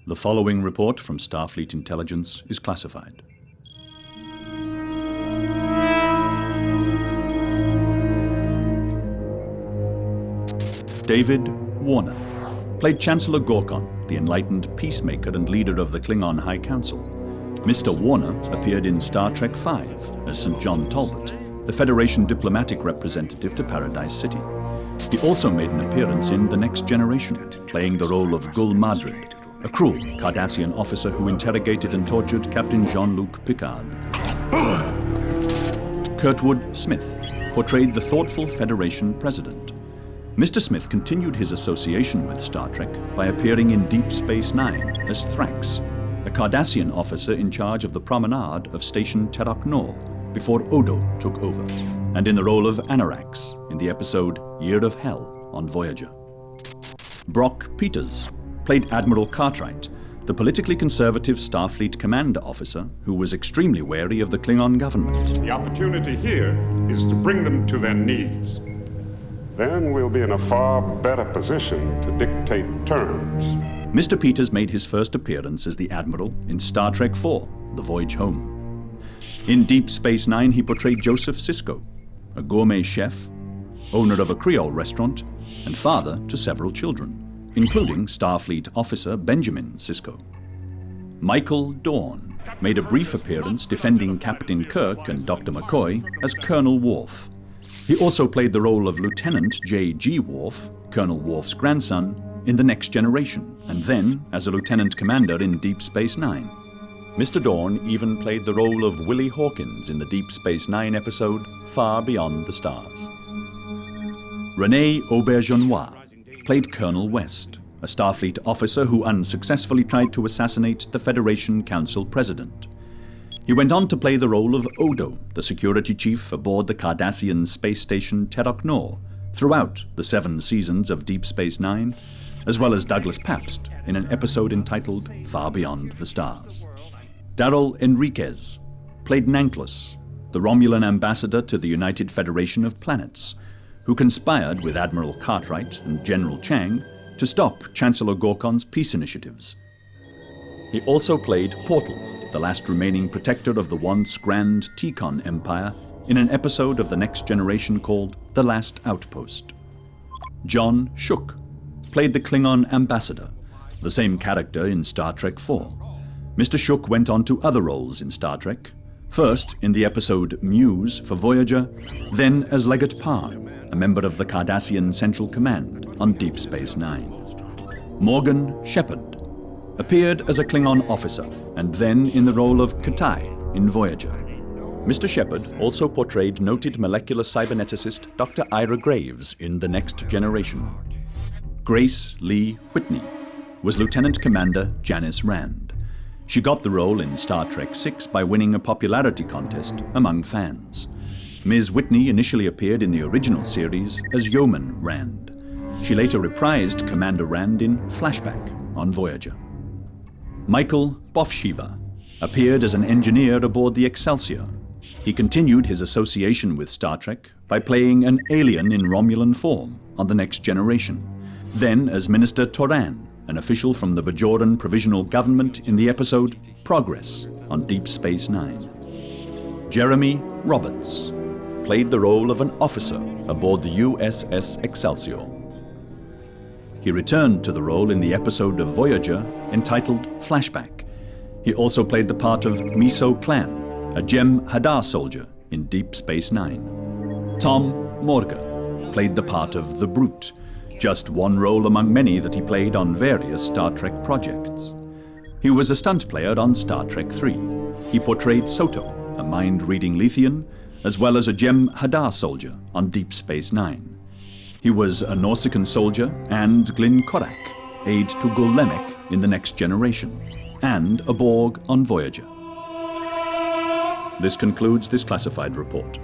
The following report from Starfleet Intelligence is classified. David Warner played Chancellor Gorkon, the enlightened peacemaker and leader of the Klingon High Council. Mr. Warner appeared in Star Trek V as St. John Talbot, the Federation diplomatic representative to Paradise City. He also made an appearance in The Next Generation, playing the role of Gul Madrid, a cruel Cardassian officer who interrogated and tortured Captain Jean-Luc Picard. Kurtwood Smith portrayed the thoughtful Federation president. Mr. Smith continued his association with Star Trek by appearing in Deep Space Nine as Thrax, a Cardassian officer in charge of the promenade of Station Terok Nor before Odo took over, and in the role of Anarax in the episode Year of Hell on Voyager. Brock Peters played Admiral Cartwright, the politically conservative Starfleet commander officer who was extremely wary of the Klingon government. The opportunity here is to bring them to their knees. Then we'll be in a far better position to dictate terms. Mr. Peters made his first appearance as the Admiral in Star Trek IV, The Voyage Home. In Deep Space Nine, he portrayed Joseph Sisko, a gourmet chef, owner of a Creole restaurant, and father to several children, including Starfleet officer Benjamin Sisko. Michael Dorn made a brief appearance defending Captain Kirk and Dr. McCoy as Colonel Worf. He also played the role of Lieutenant J.G. Worf, Colonel Worf's grandson, in The Next Generation, and then as a lieutenant commander in Deep Space Nine. Mr. Dorn even played the role of Willie Hawkins in the Deep Space Nine episode Far Beyond the Stars. Rene Auberjonois played Colonel West, a Starfleet officer who unsuccessfully tried to assassinate the Federation Council president. He went on to play the role of Odo, the security chief aboard the Cardassian space station Terok Nor, throughout the 7 seasons of Deep Space Nine, as well as Douglas Pabst in an episode entitled Far Beyond the Stars. Darryl Enriquez played Nanklus, the Romulan ambassador to the United Federation of Planets, who conspired with Admiral Cartwright and General Chang to stop Chancellor Gorkon's peace initiatives. He also played Portal, the last remaining protector of the once grand Tikon Empire, in an episode of The Next Generation called The Last Outpost. John Shook played the Klingon ambassador, the same character in Star Trek IV. Mr. Shook went on to other roles in Star Trek, first in the episode Muse for Voyager, then as Legat Parr, a member of the Cardassian Central Command on Deep Space Nine. Morgan Shepard appeared as a Klingon officer, and then in the role of Katai in Voyager. Mr. Shepard also portrayed noted molecular cyberneticist Dr. Ira Graves in The Next Generation. Grace Lee Whitney was Lieutenant Commander Janice Rand. She got the role in Star Trek VI by winning a popularity contest among fans. Ms. Whitney initially appeared in the original series as Yeoman Rand. She later reprised Commander Rand in Flashback on Voyager. Michael Bakushiva appeared as an engineer aboard the Excelsior. He continued his association with Star Trek by playing an alien in Romulan form on The Next Generation, then as Minister Toran, an official from the Bajoran Provisional Government in the episode Progress on Deep Space Nine. Jeremy Roberts played the role of an officer aboard the USS Excelsior. He returned to the role in the episode of Voyager entitled Flashback. He also played the part of Miso Clan, a Jem Hadar soldier in Deep Space Nine. Tom Morga played the part of the Brute, just one role among many that he played on various Star Trek projects. He was a stunt player on Star Trek III. He portrayed Soto, a mind-reading Lethian, as well as a Jem Hadar soldier on Deep Space Nine. He was a Nausicaan soldier and Glyn Korak, aide to Gul Lemek in The Next Generation, and a Borg on Voyager. This concludes this classified report.